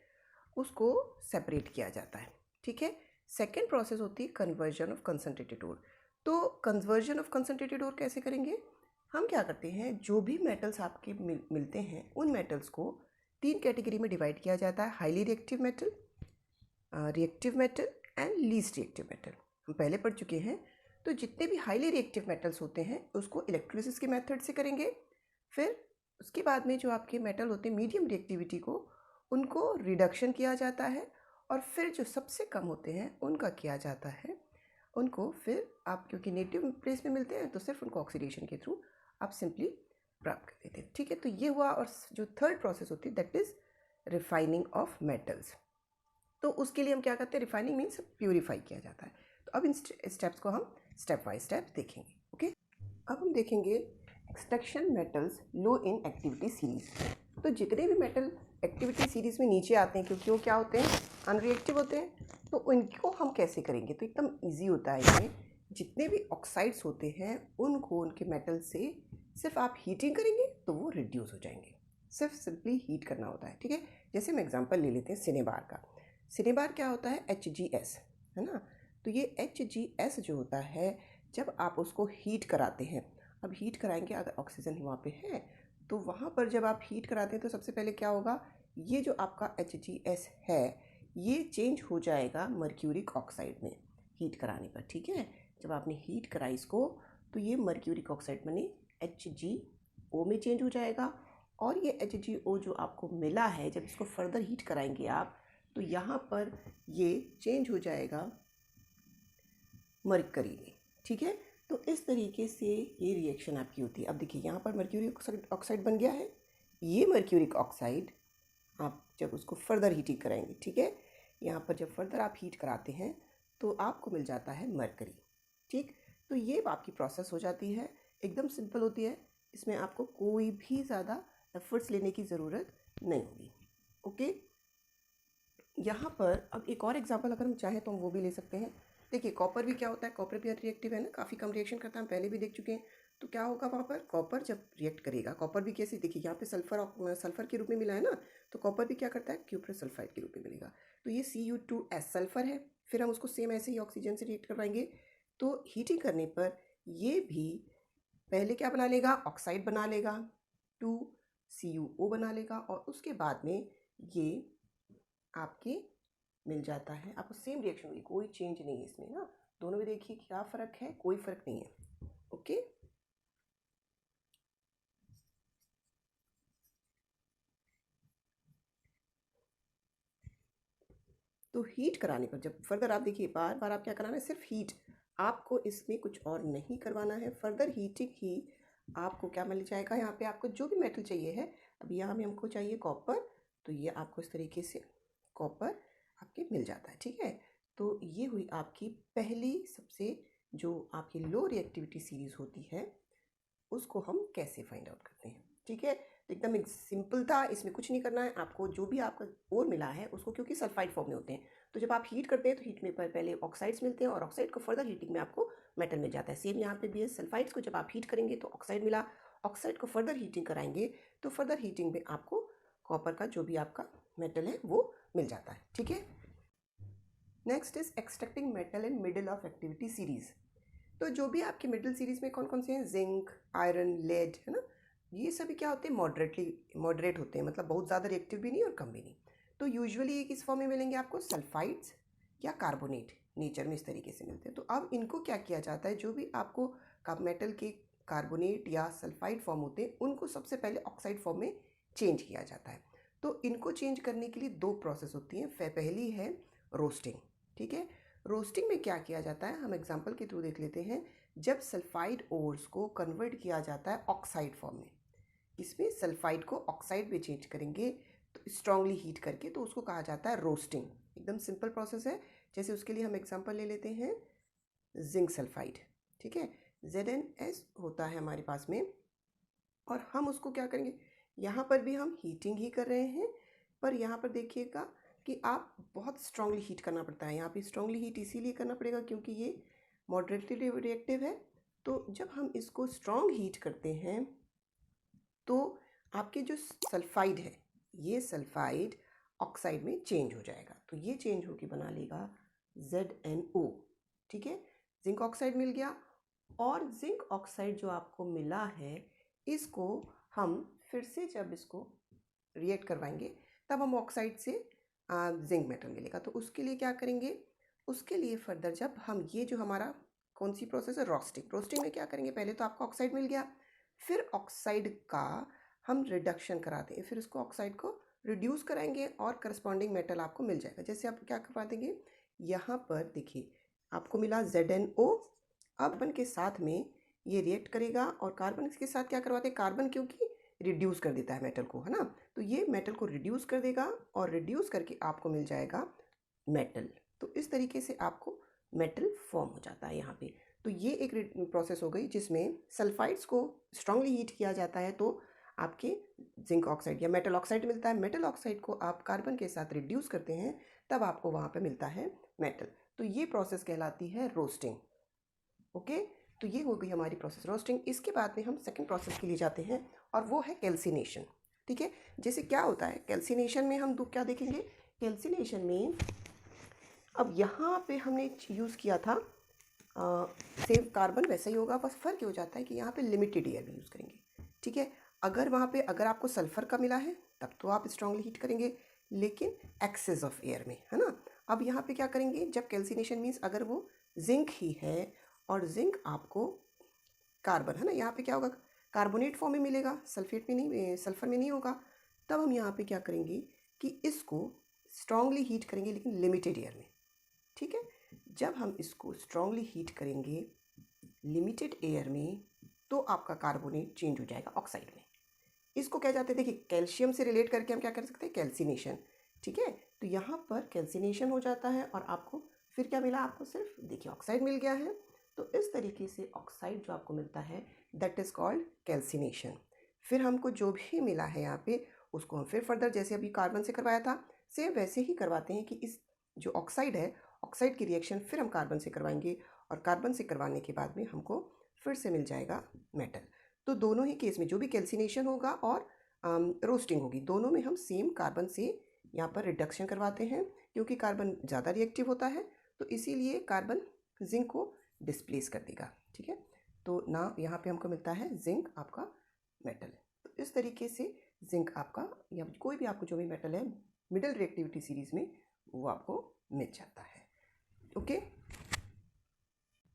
उसको सेपरेट किया जाता है। ठीक है, सेकेंड प्रोसेस होती है कन्वर्जन ऑफ कंसंट्रेटेड ओर। तो कन्वर्जन ऑफ कंसंट्रेटेड ओर कैसे करेंगे, हम क्या करते हैं, जो भी मेटल्स आपके मिलते हैं उन मेटल्स को तीन कैटेगरी में डिवाइड किया जाता है, highly reactive metal, reactive metal and least reactive metal. हम पहले पढ़ चुके हैं। तो जितने भी हाईली रिएक्टिव मेटल्स होते हैं उसको इलेक्ट्रोलिसिस के मेथड से करेंगे। फिर उसके बाद में जो आपके मेटल होते हैं मीडियम रिएक्टिविटी को, उनको रिडक्शन किया जाता है और फिर जो सबसे कम होते हैं उनका किया जाता है, उनको फिर आप क्योंकि नेटिव प्लेस में मिलते हैं तो सिर्फ उनको ऑक्सीडेशन के थ्रू आप सिंपली प्राप्त कर देते हैं। ठीक है, तो ये हुआ। और जो थर्ड प्रोसेस होती है that is refining of metals. तो उसके लिए हम क्या करते हैं, रिफाइनिंग मीन्स प्यूरिफाई किया जाता है। तो अब इन स्टेप्स को हम स्टेप बाय स्टेप देखेंगे। ओके, अब हम देखेंगे extraction metals low in activity series. तो जितने भी मेटल एक्टिविटी सीरीज में नीचे आते हैं क्योंकि वो क्या होते हैं, अनरिएक्टिव होते हैं, तो उनको हम कैसे करेंगे, तो एकदम ईजी होता है ये। जितने भी ऑक्साइड्स होते हैं उनको उनके मेटल से सिर्फ आप हीटिंग करेंगे तो वो रिड्यूस हो जाएंगे। सिर्फ सिंपली हीट करना होता है। ठीक है, जैसे हम एग्जांपल ले लेते हैं सिनेबार का। सिनेबार क्या होता है, HgS, है ना। तो ये HgS जो होता है, जब आप उसको हीट कराते हैं, अब हीट कराएंगे, अगर ऑक्सीजन वहाँ पे है तो वहाँ पर जब आप हीट कराते हैं तो सबसे पहले क्या होगा, ये जो आपका HgS है ये चेंज हो जाएगा मर्क्यूरिक ऑक्साइड में हीट कराने पर। ठीक है, जब आपने हीट कराई इसको तो ये मर्क्यूरिक ऑक्साइड बने HgO में चेंज हो जाएगा। और ये HgO जो आपको मिला है, जब इसको फर्दर हीट कराएंगे आप तो यहाँ पर ये चेंज हो जाएगा मरकरी में। ठीक है, तो इस तरीके से ये रिएक्शन आपकी होती है। अब देखिए यहाँ पर मर्क्यूरिक ऑक्साइड बन गया है। ये मर्क्यूरिक ऑक्साइड आप जब उसको फर्दर हीटिंग कराएंगे, ठीक है, यहाँ पर जब फर्दर आप हीट कराते हैं तो आपको मिल जाता है मरकरी। ठीक, तो ये आपकी प्रोसेस हो जाती है, एकदम सिंपल होती है, इसमें आपको कोई भी ज़्यादा एफर्ट्स लेने की ज़रूरत नहीं होगी। ओके, यहाँ पर अब एक और एग्जांपल अगर हम चाहें तो हम वो भी ले सकते हैं। देखिए कॉपर भी क्या होता है, कॉपर भी रिएक्टिव है ना, काफ़ी कम रिएक्शन करता है, हम पहले भी देख चुके हैं। तो क्या होगा वहाँ पर, कॉपर जब रिएक्ट करेगा, कॉपर भी कैसे, देखिए यहाँ पे सल्फर के रूप में मिला है ना, तो कॉपर भी क्या करता है, क्यूप्रस सल्फाइड के रूप में मिलेगा। तो ये Cu2S सल्फर है, फिर हम उसको सेम ऐसे ही ऑक्सीजन से रिएक्ट करवाएंगे। तो हीटिंग करने पर ये भी पहले क्या बना लेगा, ऑक्साइड बना लेगा, 2CuO बना लेगा, और उसके बाद में ये आपके मिल जाता है, आपको सेम रिएक्शन होगी, कोई चेंज नहीं है इसमें ना। दोनों में देखिए क्या फ़र्क है, कोई फ़र्क नहीं है। ओके, तो हीट कराने पर जब फर्दर आप देखिए, बार बार आप क्या कराना है, सिर्फ हीट, आपको इसमें कुछ और नहीं करवाना है। फर्दर हीटिंग ही आपको क्या मिल जाएगा, यहाँ पे आपको जो भी मेटल चाहिए है, अभी यहाँ में हमको चाहिए कॉपर, तो ये आपको इस तरीके से कॉपर आपके मिल जाता है। ठीक है, तो ये हुई आपकी पहली सबसे जो आपकी लो रिएक्टिविटी सीरीज होती है, उसको हम कैसे फाइंड आउट करते हैं। ठीक है, तो एकदम एक सिंपल था, इसमें कुछ नहीं करना है आपको। जो भी आपका और मिला है उसको, क्योंकि सल्फाइड फॉर्म में होते हैं, तो जब आप हीट करते हैं तो हीट में पहले ऑक्साइड्स मिलते हैं और ऑक्साइड को फर्दर हीटिंग में आपको मेटल मिल जाता है। सेम यहाँ पे भी है, सल्फाइड्स को जब आप हीट करेंगे तो ऑक्साइड मिला, ऑक्साइड को फर्दर हीटिंग कराएंगे तो फर्दर हीटिंग में आपको कॉपर का जो भी आपका मेटल है वो मिल जाता है। ठीक है, next is extracting metal in middle of activity series. तो जो भी आपके मिडिल सीरीज में कौन कौन से हैं, जिंक, आयरन, लेड, है ना, ये सभी क्या होते हैं, मॉडरेट होते हैं, मतलब बहुत ज़्यादा रिएक्टिव भी नहीं और कम भी नहीं। तो यूजुअली ये किस फॉर्म में मिलेंगे आपको, सल्फाइड्स या कार्बोनेट, नेचर में इस तरीके से मिलते हैं। तो अब इनको क्या किया जाता है, जो भी आपको मेटल के कार्बोनेट या सल्फाइड फॉर्म होते हैं उनको सबसे पहले ऑक्साइड फॉर्म में चेंज किया जाता है। तो इनको चेंज करने के लिए दो प्रोसेस होती हैं। पहली है रोस्टिंग। ठीक है, रोस्टिंग में क्या किया जाता है, हम एग्जांपल के थ्रू देख लेते हैं। जब सल्फाइड ओर्स को कन्वर्ट किया जाता है ऑक्साइड फॉर्म में, इसमें सल्फाइड को ऑक्साइड में चेंज करेंगे तो स्ट्रांगली हीट करके, तो उसको कहा जाता है रोस्टिंग। एकदम सिंपल प्रोसेस है। जैसे उसके लिए हम एग्जांपल ले लेते हैं जिंक सल्फाइड। ठीक है, ZnS होता है हमारे पास में, और हम उसको क्या करेंगे, यहाँ पर भी हम हीटिंग ही कर रहे हैं, पर यहाँ पर देखिएगा कि आप बहुत स्ट्रांगली हीट करना पड़ता है। यहाँ पे स्ट्रांगली हीट इसीलिए करना पड़ेगा क्योंकि ये मॉडरेटली रिएक्टिव है। तो जब हम इसको स्ट्रांग हीट करते हैं तो आपके जो सल्फाइड है, ये सल्फाइड ऑक्साइड में चेंज हो जाएगा। तो ये चेंज होकर बना लेगा ZnO। ठीक है, जिंक ऑक्साइड मिल गया, और जिंक ऑक्साइड जो आपको मिला है इसको हम फिर से जब इसको रिएक्ट करवाएंगे तब हम ऑक्साइड से जिंक मेटल मिलेगा। तो उसके लिए क्या करेंगे, उसके लिए फर्दर जब हम ये जो हमारा कौन सी प्रोसेस है, रोस्टिंग में क्या करेंगे, पहले तो आपको ऑक्साइड मिल गया, फिर ऑक्साइड का हम रिडक्शन कराते हैं, फिर उसको ऑक्साइड को रिड्यूस कराएंगे और करस्पॉन्डिंग मेटल आपको मिल जाएगा। जैसे आप क्या करवा देंगे, यहाँ पर देखिए आपको मिला ZnO। अब कार्बन के साथ में ये रिएक्ट करेगा और कार्बन के साथ क्या करवाते हैं, कार्बन क्योंकि रिड्यूस कर देता है मेटल को, है ना, तो ये मेटल को रिड्यूस कर देगा और रिड्यूस करके आपको मिल जाएगा मेटल। तो इस तरीके से आपको मेटल फॉर्म हो जाता है यहाँ पे। तो ये एक प्रोसेस हो गई जिसमें सल्फाइड्स को स्ट्रांगली हीट किया जाता है तो आपके जिंक ऑक्साइड या मेटल ऑक्साइड मिलता है। मेटल ऑक्साइड को आप कार्बन के साथ रिड्यूस करते हैं तब आपको वहाँ पे मिलता है मेटल। तो ये प्रोसेस कहलाती है रोस्टिंग। ओके, तो ये हो गई हमारी प्रोसेस रोस्टिंग। इसके बाद में हम सेकंड प्रोसेस के लिए जाते हैं और वो है कैल्सिनेशन। ठीक है, जैसे क्या होता है कैल्सिनेशन में, हम क्या देखेंगे कैल्सिनेशन में। अब यहाँ पे हमने यूज़ किया था सेम कार्बन वैसा ही होगा, बस फ़र्क हो जाता है कि यहाँ पे लिमिटेड एयर भी यूज़ करेंगे। ठीक है, अगर वहाँ पे अगर आपको सल्फ़र का मिला है तब तो आप स्ट्रांगली हीट करेंगे, लेकिन एक्सेस ऑफ एयर में, है ना। अब यहाँ पे क्या करेंगे, जब कैल्सिनेशन मीन्स अगर वो जिंक ही है और जिंक आपको कार्बन, है ना, यहाँ पे क्या होगा कार्बोनेट फॉर्म में मिलेगा, सल्फेट में नहीं, सल्फ़र में नहीं होगा। तब हम यहाँ पे क्या करेंगे कि इसको स्ट्रांगली हीट करेंगे लेकिन लिमिटेड एयर में। ठीक है, जब हम इसको स्ट्रांगली हीट करेंगे लिमिटेड एयर में तो आपका कार्बोनेट चेंज हो जाएगा ऑक्साइड में। इसको क्या जाते हैं, देखिए कैल्शियम से रिलेट करके हम क्या कर सकते हैं, कैल्सिनेशन। ठीक है, तो यहाँ पर कैल्सिनेशन हो जाता है और आपको फिर क्या मिला, आपको सिर्फ देखिए ऑक्साइड मिल गया है। तो इस तरीके से ऑक्साइड जो आपको मिलता है दैट इज़ कॉल्ड कैल्सिनेशन। फिर हमको जो भी मिला है यहाँ पे उसको हम फिर फर्दर जैसे अभी कार्बन से करवाया था सेम वैसे ही करवाते हैं कि इस जो ऑक्साइड है ऑक्साइड की रिएक्शन फिर हम कार्बन से करवाएंगे और कार्बन से करवाने के बाद में हमको फिर से मिल जाएगा मेटल। तो दोनों ही केस में जो भी कैल्सिनेशन होगा और रोस्टिंग होगी दोनों में हम सेम कार्बन से यहाँ पर रिडक्शन करवाते हैं क्योंकि कार्बन ज़्यादा रिएक्टिव होता है, तो इसीलिए कार्बन जिंक को डिस्प्लेस कर देगा। ठीक है, तो ना यहाँ पे हमको मिलता है जिंक आपका मेटल। तो इस तरीके से जिंक आपका या कोई भी आपको जो भी मेटल है मिडिल रिएक्टिविटी सीरीज़ में वो आपको मिल जाता है। ओके,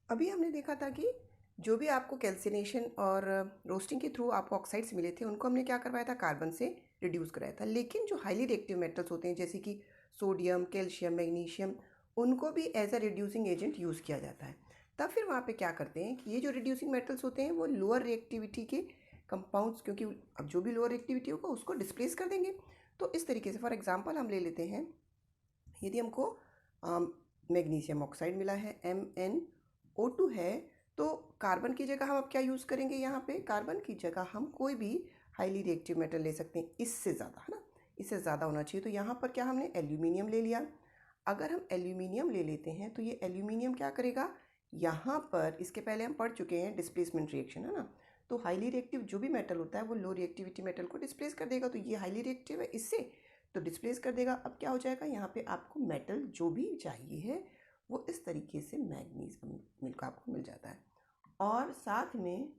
अभी हमने देखा था कि जो भी आपको कैल्सिनेशन और रोस्टिंग के थ्रू आपको ऑक्साइड्स मिले थे उनको हमने क्या करवाया था, कार्बन से रिड्यूस कराया था। लेकिन जो हाईली रिएक्टिव मेटल्स होते हैं जैसे कि सोडियम, कैल्शियम, मैग्नीशियम, उनको भी as a reducing agent use किया जाता है। तब फिर वहाँ पे क्या करते हैं कि ये जो रिड्यूसिंग मेटल्स होते हैं वो लोअर रिएक्टिविटी के कंपाउंड्स, क्योंकि अब जो भी लोअर रिएक्टिविटी होगा उसको डिस्प्लेस कर देंगे। तो इस तरीके से फॉर एग्जांपल हम ले लेते हैं, यदि हमको मैग्नीशियम ऑक्साइड मिला है MnO2 है, तो कार्बन की जगह हम अब क्या यूज़ करेंगे, यहाँ पे कार्बन की जगह हम कोई भी हाईली रिएक्टिव मेटल ले सकते हैं इससे ज़्यादा, है ना, इससे ज़्यादा होना चाहिए। तो यहाँ पर क्या हमने एल्यूमिनियम ले लिया। अगर हम एल्यूमिनियम ले लेते हैं तो ये एल्यूमिनियम क्या करेगा, यहाँ पर इसके पहले हम पढ़ चुके हैं डिस्प्लेसमेंट रिएक्शन, है ना, तो हाईली रिएक्टिव जो भी मेटल होता है वो लो रिएक्टिविटी मेटल को डिस्प्लेस कर देगा। तो ये हाईली रिएक्टिव है इससे तो डिस्प्लेस कर देगा। अब क्या हो जाएगा, यहाँ पे आपको मेटल जो भी चाहिए है वो इस तरीके से मैग्नीशियम मिलकर आपको मिल जाता है और साथ में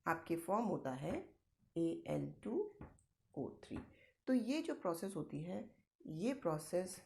आपके फॉर्म होता है Al2O3। तो ये जो प्रोसेस होती है ये प्रोसेस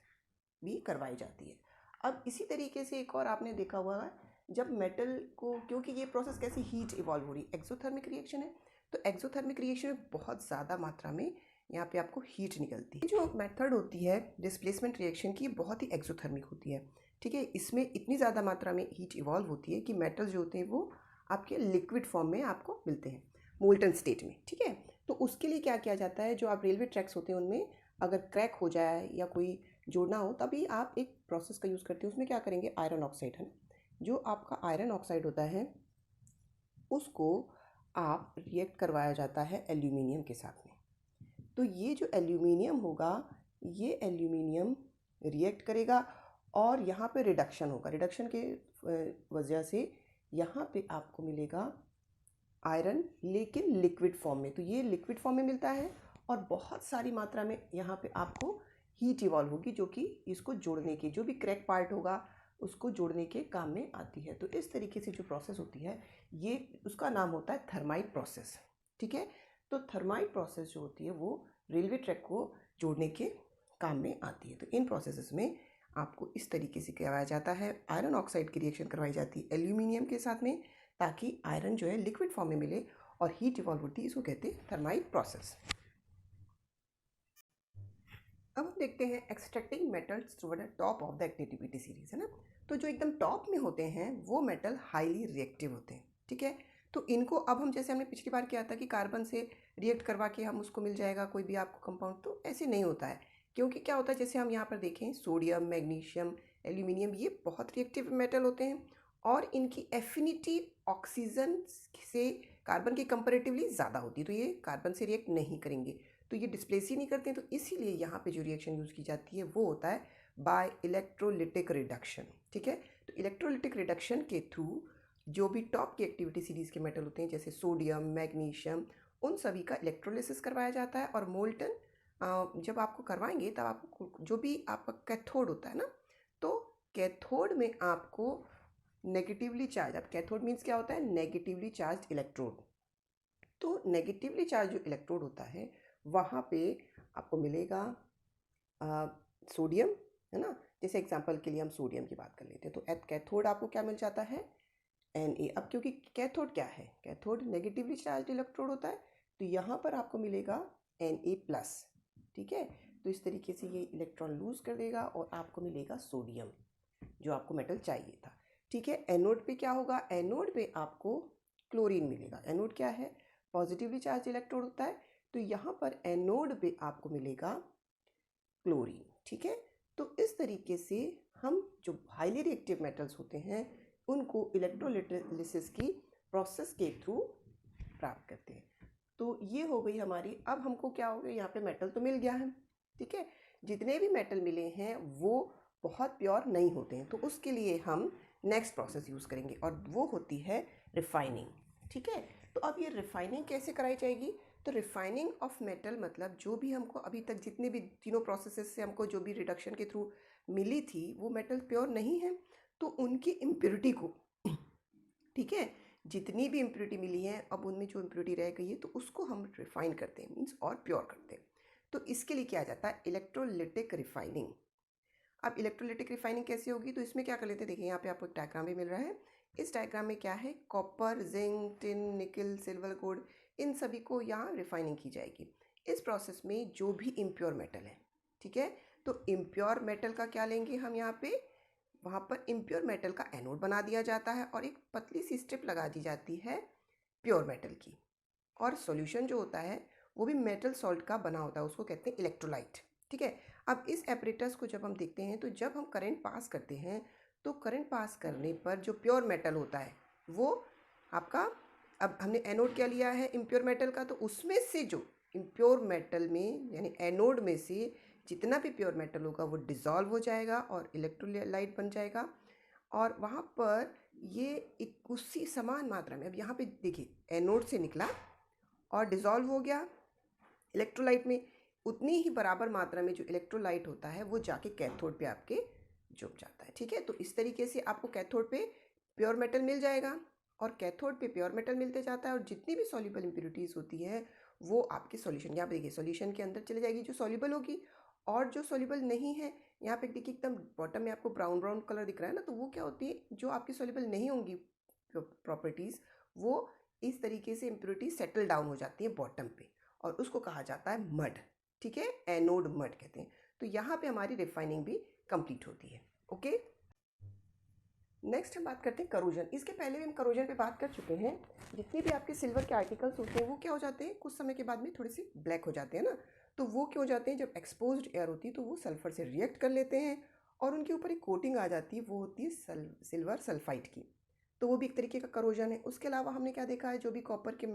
भी करवाई जाती है। अब इसी तरीके से एक और आपने देखा हुआ है जब मेटल को, क्योंकि ये प्रोसेस कैसी हीट इवॉल्व हो रही है, एक्सोथर्मिक रिएक्शन है, तो एक्सोथर्मिक रिएक्शन में बहुत ज़्यादा मात्रा में यहाँ पे आपको हीट निकलती है। जो मेथड होती है डिस्प्लेसमेंट रिएक्शन की बहुत ही एक्सोथर्मिक होती है। ठीक है, इसमें इतनी ज़्यादा मात्रा में हीट इवॉल्व होती है कि मेटल जो होते हैं वो आपके लिक्विड फॉर्म में आपको मिलते हैं, मोल्टन स्टेट में। ठीक है, तो उसके लिए क्या किया जाता है, जो आप रेलवे ट्रैक्स होते हैं उनमें अगर क्रैक हो जाए या कोई जोड़ना हो तभी आप एक प्रोसेस का यूज़ करते हैं। उसमें क्या करेंगे, आयरन ऑक्साइड, है ना, जो आपका आयरन ऑक्साइड होता है उसको आप रिएक्ट करवाया जाता है एल्यूमिनियम के साथ में। तो ये जो एल्यूमिनियम होगा ये एल्यूमिनियम रिएक्ट करेगा और यहाँ पे रिडक्शन होगा। रिडक्शन के वजह से यहाँ पे आपको मिलेगा आयरन, लेकिन लिक्विड फॉर्म में। तो ये लिक्विड फॉर्म में मिलता है और बहुत सारी मात्रा में यहाँ पे आपको हीट इवॉल्व होगी जो कि इसको जोड़ने की, जो भी क्रैक पार्ट होगा उसको जोड़ने के काम में आती है। तो इस तरीके से जो प्रोसेस होती है ये उसका नाम होता है थर्माइट प्रोसेस। ठीक है, तो थर्माइट प्रोसेस जो होती है वो रेलवे ट्रैक को जोड़ने के काम में आती है। तो इन प्रोसेसेस में आपको इस तरीके से करवाया जाता है, आयरन ऑक्साइड की रिएक्शन करवाई जाती है एल्यूमिनियम के साथ में ताकि आयरन जो है लिक्विड फॉर्म में मिले और हीट इवॉल्व होती है, इसको कहते हैं थर्माइट प्रोसेस। अब हम देखते हैं extracting metals toward the top of the activity series, है ना। तो जो एकदम टॉप में होते हैं वो मेटल हाईली रिएक्टिव होते हैं, ठीक है। तो इनको अब हम जैसे हमने पिछली बार किया था कि कार्बन से रिएक्ट करवा के हम उसको मिल जाएगा कोई भी आपको कंपाउंड, तो ऐसे नहीं होता है। क्योंकि क्या होता है, जैसे हम यहाँ पर देखें सोडियम, मैग्नीशियम, एल्यूमिनियम, ये बहुत रिएक्टिव मेटल होते हैं और इनकी एफिनिटी ऑक्सीजन से कार्बन की कंपेरेटिवली ज़्यादा होती है, तो ये कार्बन से रिएक्ट नहीं करेंगे, तो ये डिस्प्लेस ही नहीं करते हैं। तो इसीलिए यहाँ पे जो रिएक्शन यूज़ की जाती है वो होता है बाय इलेक्ट्रोलिटिक रिडक्शन, ठीक है। तो इलेक्ट्रोलिटिक रिडक्शन के थ्रू जो भी टॉप की एक्टिविटी सीरीज़ के मेटल होते हैं जैसे सोडियम, मैग्नीशियम, उन सभी का इलेक्ट्रोलिसिस करवाया जाता है। और मोल्टन जब आपको करवाएंगे तब आपको जो भी आपका कैथोड होता है ना, तो कैथोड में आपको नेगेटिवली चार्ज, अब कैथोड मीन्स क्या होता है, नेगेटिवली चार्ज इलेक्ट्रोड। तो नेगेटिवली चार्ज जो इलेक्ट्रोड होता है वहाँ पे आपको मिलेगा सोडियम, है ना। जैसे एग्जांपल के लिए हम सोडियम की बात कर लेते हैं, तो एट कैथोड आपको क्या मिल जाता है, Na। अब क्योंकि कैथोड क्या है, कैथोड नेगेटिवली चार्ज इलेक्ट्रोड होता है, तो यहाँ पर आपको मिलेगा Na+, ठीक है। तो इस तरीके से ये इलेक्ट्रॉन लूज कर देगा और आपको मिलेगा सोडियम जो आपको मेटल चाहिए था, ठीक है। एनोड पे क्या होगा, एनोड पे आपको क्लोरीन मिलेगा। एनोड क्या है, पॉजिटिवली चार्ज इलेक्ट्रोड होता है, तो यहाँ पर एनोड पे आपको मिलेगा क्लोरीन, ठीक है। तो इस तरीके से हम जो हाईली रिएक्टिव मेटल्स होते हैं उनको इलेक्ट्रोलिसिस की प्रोसेस के थ्रू प्राप्त करते हैं। तो ये हो गई हमारी, अब हमको क्या हो गया, यहाँ पे मेटल तो मिल गया है, ठीक है। जितने भी मेटल मिले हैं वो बहुत प्योर नहीं होते हैं, तो उसके लिए हम नेक्स्ट प्रोसेस यूज़ करेंगे और वो होती है रिफाइनिंग, ठीक है। तो अब ये रिफाइनिंग कैसे कराई जाएगी, तो रिफाइनिंग ऑफ मेटल मतलब जो भी हमको अभी तक जितने भी तीनों प्रोसेसेस से हमको जो भी रिडक्शन के थ्रू मिली थी वो मेटल प्योर नहीं है, तो उनकी इम्प्योरिटी को, ठीक है, जितनी भी इम्प्योरिटी मिली है अब उनमें जो इम्प्योरिटी रह गई है तो उसको हम रिफाइन करते हैं, मीन्स और प्योर करते हैं। तो इसके लिए किया जाता है इलेक्ट्रोलिटिक रिफाइनिंग। अब इलेक्ट्रोलिटिक रिफाइनिंग कैसे होगी, तो इसमें क्या कर लेते हैं, देखिए यहाँ पे आपको एक डायग्राम भी मिल रहा है। इस डायग्राम में क्या है, कॉपर, जिंक, टिन, निकल, सिल्वर, गोल्ड, इन सभी को यहाँ रिफाइनिंग की जाएगी। इस प्रोसेस में जो भी इम्प्योर मेटल है, ठीक है, तो इम्प्योर मेटल का क्या लेंगे हम यहाँ पे, वहाँ पर इम्प्योर मेटल का एनोड बना दिया जाता है और एक पतली सी स्ट्रिप लगा दी जाती है प्योर मेटल की। और सॉल्यूशन जो होता है वो भी मेटल सॉल्ट का बना होता है, उसको कहते हैं इलेक्ट्रोलाइट, ठीक है। अब इस एपरेटस को जब हम देखते हैं तो जब हम करंट पास करते हैं तो करंट पास करने पर जो प्योर मेटल होता है वो आपका, अब हमने एनोड क्या लिया है इम्प्योर मेटल का, तो उसमें से जो इम्प्योर मेटल में यानी एनोड में से जितना भी प्योर मेटल होगा वो डिज़ोल्व हो जाएगा और इलेक्ट्रोलाइट बन जाएगा। और वहाँ पर ये एक उसी समान मात्रा में, अब यहाँ पे देखिए एनोड से निकला और डिज़ोल्व हो गया इलेक्ट्रोलाइट में, उतनी ही बराबर मात्रा में जो इलेक्ट्रोलाइट होता है वो जाके कैथोड पे आपके जुड़ जाता है, ठीक है। तो इस तरीके से आपको कैथोड पे प्योर मेटल मिल जाएगा और कैथोड पे प्योर मेटल मिलते जाता है और जितनी भी सॉल्युबल इम्प्योरिटीज़ होती हैं वो आपके सॉल्यूशन, यहाँ पे देखिए सॉल्यूशन के अंदर चली जाएगी जो सॉल्युबल होगी, और जो सॉल्युबल नहीं है यहाँ पे देखिए एकदम बॉटम में आपको ब्राउन ब्राउन कलर दिख रहा है ना, तो वो क्या होती है, जो आपकी सॉल्युबल नहीं होंगी प्रॉपर्टीज़ वो इस तरीके से इम्प्योरिटी सेटल डाउन हो जाती है बॉटम पे और उसको कहा जाता है मड, ठीक है, एनोड मड कहते हैं। तो यहाँ पे हमारी रिफाइनिंग भी कंप्लीट होती है, ओके। नेक्स्ट हम बात करते हैं करोजन। इसके पहले भी हम करोजन पे बात कर चुके हैं। जितने भी आपके सिल्वर के आर्टिकल्स होते हैं वो क्या हो जाते हैं, कुछ समय के बाद में थोड़े से ब्लैक हो जाते हैं ना, तो वो क्यों हो जाते हैं, जब एक्सपोज्ड एयर होती है तो वो सल्फर से रिएक्ट कर लेते हैं और उनके ऊपर एक कोटिंग आ जाती है, वो होती है सिल्वर सल्फाइड की, तो वो भी एक तरीके का करोजन है। उसके अलावा हमने क्या देखा है, जो भी कॉपर के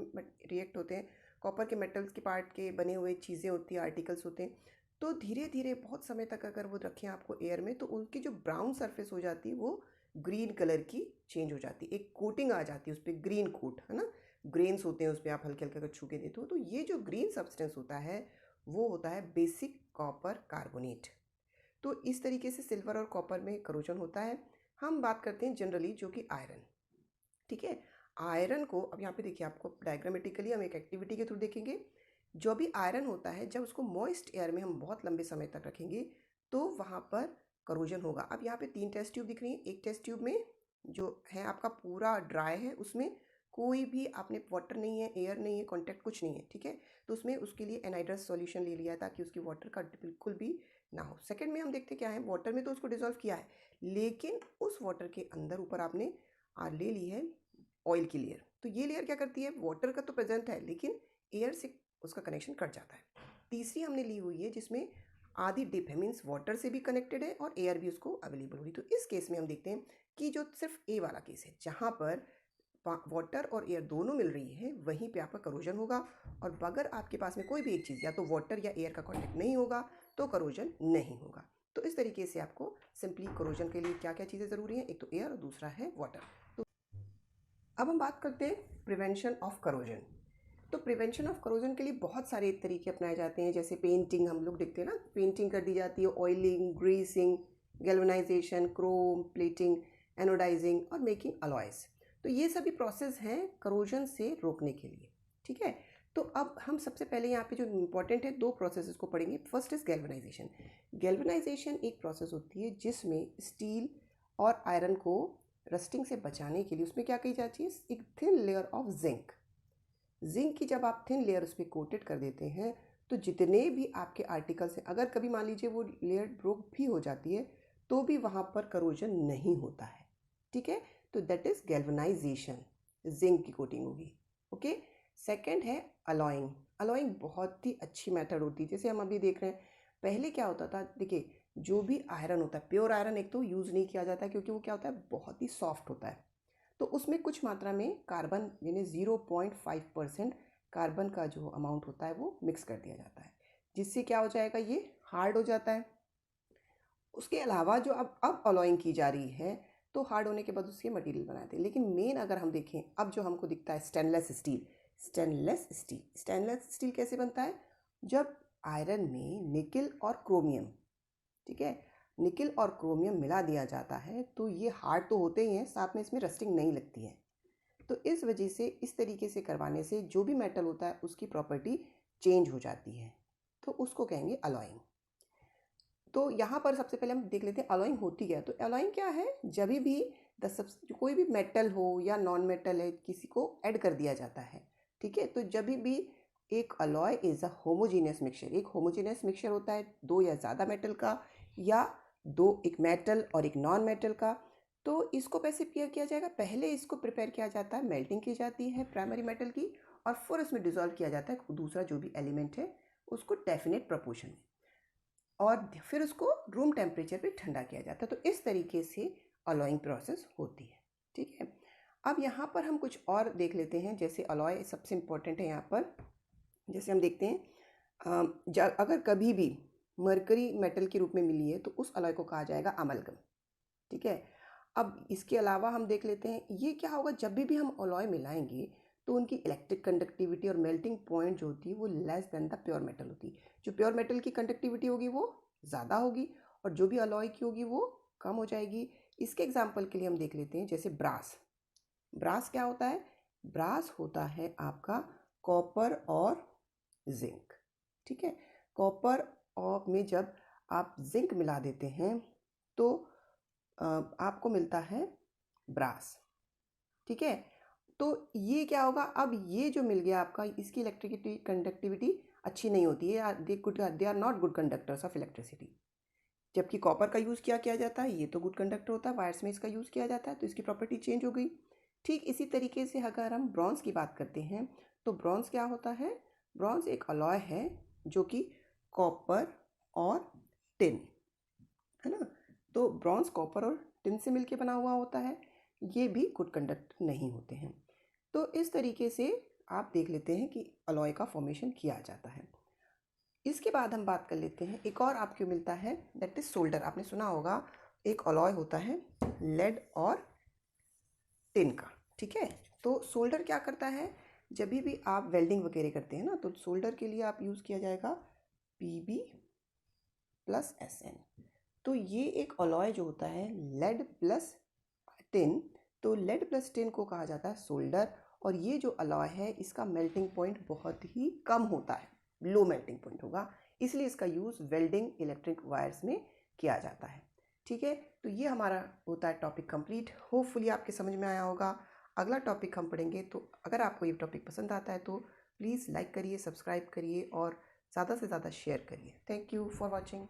रिएक्ट होते हैं, कॉपर के मेटल्स के पार्ट के बने हुए चीज़ें होती हैं, आर्टिकल्स होते हैं, तो धीरे धीरे बहुत समय तक अगर वो रखें आपको एयर में तो उनकी जो ब्राउन सरफेस हो जाती है वो ग्रीन कलर की चेंज हो जाती है, एक कोटिंग आ जाती है उस पर, ग्रीन कोट, है ना, ग्रेन्स होते हैं उस पर, आप हल्के हल्के अगर छू के देते हो तो ये जो ग्रीन सब्सटेंस होता है वो होता है बेसिक कॉपर कार्बोनेट। तो इस तरीके से सिल्वर और कॉपर में करोजन होता है। हम बात करते हैं जनरली जो कि आयरन, ठीक है। आयरन को अब यहाँ पे देखिए आपको डायग्रामेटिकली हम एक एक्टिविटी के थ्रू देखेंगे। जो भी आयरन होता है जब उसको मॉइस्ट एयर में हम बहुत लंबे समय तक रखेंगे तो वहाँ पर करोजन होगा। अब यहाँ पे 3 टेस्ट ट्यूब दिख रही हैं, एक टेस्ट ट्यूब में जो है आपका पूरा ड्राई है, उसमें कोई भी आपने वाटर नहीं है, एयर नहीं है, कॉन्टैक्ट कुछ नहीं है, ठीक है। तो उसमें उसके लिए एनहाइड्रस सॉल्यूशन ले लिया ताकि उसकी वाटर का बिल्कुल भी ना हो। सेकंड में हम देखते क्या है, वाटर में तो उसको डिजोल्व किया है, लेकिन उस वाटर के अंदर ऊपर आपने ले ली है ऑयल की लेयर। तो ये लेयर क्या करती है, वाटर का तो प्रेजेंट है लेकिन एयर से उसका कनेक्शन कट जाता है। तीसरी हमने ली हुई है जिसमें आधी डिप है, मीन्स वाटर से भी कनेक्टेड है और एयर भी उसको अवेलेबल हो रही। तो इस केस में हम देखते हैं कि जो सिर्फ ए वाला केस है, जहाँ पर वाटर और एयर दोनों मिल रही है, वहीं पे आपका करोजन होगा। और अगर आपके पास में कोई भी एक चीज़ या तो वाटर या एयर का कॉन्टेक्ट नहीं होगा तो करोजन नहीं होगा। तो इस तरीके से आपको सिंपली करोजन के लिए क्या क्या चीज़ें ज़रूरी हैं, एक तो एयर और दूसरा है वाटर। तो अब हम बात करते हैं प्रिवेंशन ऑफ करोजन। तो प्रिवेंशन ऑफ करोजन के लिए बहुत सारे तरीके अपनाए जाते हैं, जैसे पेंटिंग हम लोग देखते हैं ना, पेंटिंग कर दी जाती है, oiling, greasing, galvanisation, chrome plating, anodising और मेकिंग अलॉयज। तो ये सभी प्रोसेस हैं करोजन से रोकने के लिए। ठीक है, तो अब हम सबसे पहले यहाँ पे जो इम्पोर्टेंट है दो प्रोसेसेस को पढ़ेंगे। First is galvanisation. गैल्वेनाइजेशन एक प्रोसेस होती है जिसमें स्टील और आयरन को रस्टिंग से बचाने के लिए उसमें क्या की जाती है, एक thin layer of zinc. Zinc की जब आप थिन लेयर उस पर कोटेड कर देते हैं तो जितने भी आपके आर्टिकल्स हैं, अगर कभी मान लीजिए वो लेयर ब्रोक भी हो जाती है तो भी वहाँ पर करोजन नहीं होता है। ठीक है, तो दैट इज गैल्वेनाइजेशन, जिंक की कोटिंग होगी। ओके, सेकंड है अलॉइंग। अलॉइंग बहुत ही अच्छी मेथड होती है, जैसे हम अभी देख रहे हैं। पहले क्या होता था, देखिए जो भी आयरन होता है, प्योर आयरन एक तो यूज़ नहीं किया जाता क्योंकि वो क्या होता है, बहुत ही सॉफ्ट होता है। तो उसमें कुछ मात्रा में कार्बन यानी 0.5% कार्बन का जो अमाउंट होता है वो मिक्स कर दिया जाता है, जिससे क्या हो जाएगा, ये हार्ड हो जाता है। उसके अलावा जो अब अलॉइंग की जा रही है तो हार्ड होने के बाद उसके मटेरियल बनाते हैं। लेकिन मेन अगर हम देखें अब जो हमको दिखता है स्टेनलेस स्टील। स्टेनलेस स्टील कैसे बनता है, जब आयरन में निकिल और क्रोमियम, ठीक है, निकिल और क्रोमियम मिला दिया जाता है तो ये हार्ड तो होते ही हैं, साथ में इसमें रस्टिंग नहीं लगती है। तो इस वजह से इस तरीके से करवाने से जो भी मेटल होता है उसकी प्रॉपर्टी चेंज हो जाती है, तो उसको कहेंगे अलॉइंग। तो यहाँ पर सबसे पहले हम देख लेते हैं अलॉइंग होती क्या है। तो अलॉइंग क्या है, जब भी कोई भी मेटल हो या नॉन मेटल है किसी को ऐड कर दिया जाता है। ठीक है, तो जब भी एक alloy is a homogeneous mixture, एक होमोजीनियस मिक्सचर होता है दो या ज़्यादा मेटल का या दो, एक मेटल और एक नॉन मेटल का। तो इसको कैसे किया जाएगा, पहले इसको प्रिपेयर किया जाता है, मेल्टिंग की जाती है प्राइमरी मेटल की, और फिर उसमें डिजोल्व किया जाता है दूसरा जो भी एलिमेंट है उसको डेफिनेट प्रपोर्शन में, और फिर उसको रूम टेम्परेचर पे ठंडा किया जाता है। तो इस तरीके से अलॉइंग प्रोसेस होती है। ठीक है, अब यहाँ पर हम कुछ और देख लेते हैं, जैसे अलॉय सबसे इम्पोर्टेंट है यहाँ पर। जैसे हम देखते हैं अगर कभी भी मरकरी मेटल के रूप में मिली है तो उस अलॉय को कहा जाएगा अमलगम। ठीक है, अब इसके अलावा हम देख लेते हैं ये क्या होगा, जब भी हम अलॉय मिलाएंगे तो उनकी इलेक्ट्रिक कंडक्टिविटी और मेल्टिंग पॉइंट जो होती है वो less than the pure metal होती है। जो प्योर मेटल की कंडक्टिविटी होगी वो ज़्यादा होगी और जो भी अलॉय की होगी वो कम हो जाएगी। इसके एग्जाम्पल के लिए हम देख लेते हैं, जैसे ब्रास। ब्रास क्या होता है, ब्रास होता है आपका कॉपर और जिंक। ठीक है, कॉपर और में जब आप जिंक मिला देते हैं तो आपको मिलता है ब्रास। ठीक है, तो ये क्या होगा, अब ये जो मिल गया आपका, इसकी इलेक्ट्रिसिटी कंडक्टिविटी अच्छी नहीं होती है, they are not good conductors of electricity. जबकि कॉपर का यूज़ किया जाता है, ये तो गुड कंडक्टर होता है, वायर्स में इसका यूज़ किया जाता है तो इसकी प्रॉपर्टी चेंज हो गई। ठीक इसी तरीके से अगर हम ब्रॉन्ज की बात करते हैं तो ब्रॉन्ज क्या होता है, ब्रॉन्ज एक अलॉय है जो कि कॉपर और टिन है ना, तो ब्रॉन्ज कॉपर और टिन से मिलके बना हुआ होता है, ये भी गुड कंडक्टर नहीं होते हैं। तो इस तरीके से आप देख लेते हैं कि अलॉय का फॉर्मेशन किया जाता है। इसके बाद हम बात कर लेते हैं, एक और आपको मिलता है दैट इज सोल्डर। आपने सुना होगा एक अलॉय होता है लेड और टिन का। ठीक है, तो सोल्डर क्या करता है, जब भी आप वेल्डिंग वगैरह करते हैं ना तो सोल्डर के लिए आप यूज़ किया जाएगा Pb+Sn। तो ये एक अलॉय जो होता है लेड प्लस टिन, तो लेड प्लस टिन को कहा जाता है सोल्डर। और ये जो अलॉय है इसका मेल्टिंग पॉइंट बहुत ही कम होता है, लो मेल्टिंग पॉइंट होगा, इसलिए इसका यूज़ वेल्डिंग इलेक्ट्रिक वायर्स में किया जाता है। ठीक है, तो ये हमारा होता है टॉपिक कंप्लीट। होपफुली आपके समझ में आया होगा। अगला टॉपिक हम पढ़ेंगे, तो अगर आपको ये टॉपिक पसंद आता है तो प्लीज़ लाइक करिए, सब्सक्राइब करिए और ज़्यादा से ज़्यादा शेयर करिए। Thank you for watching.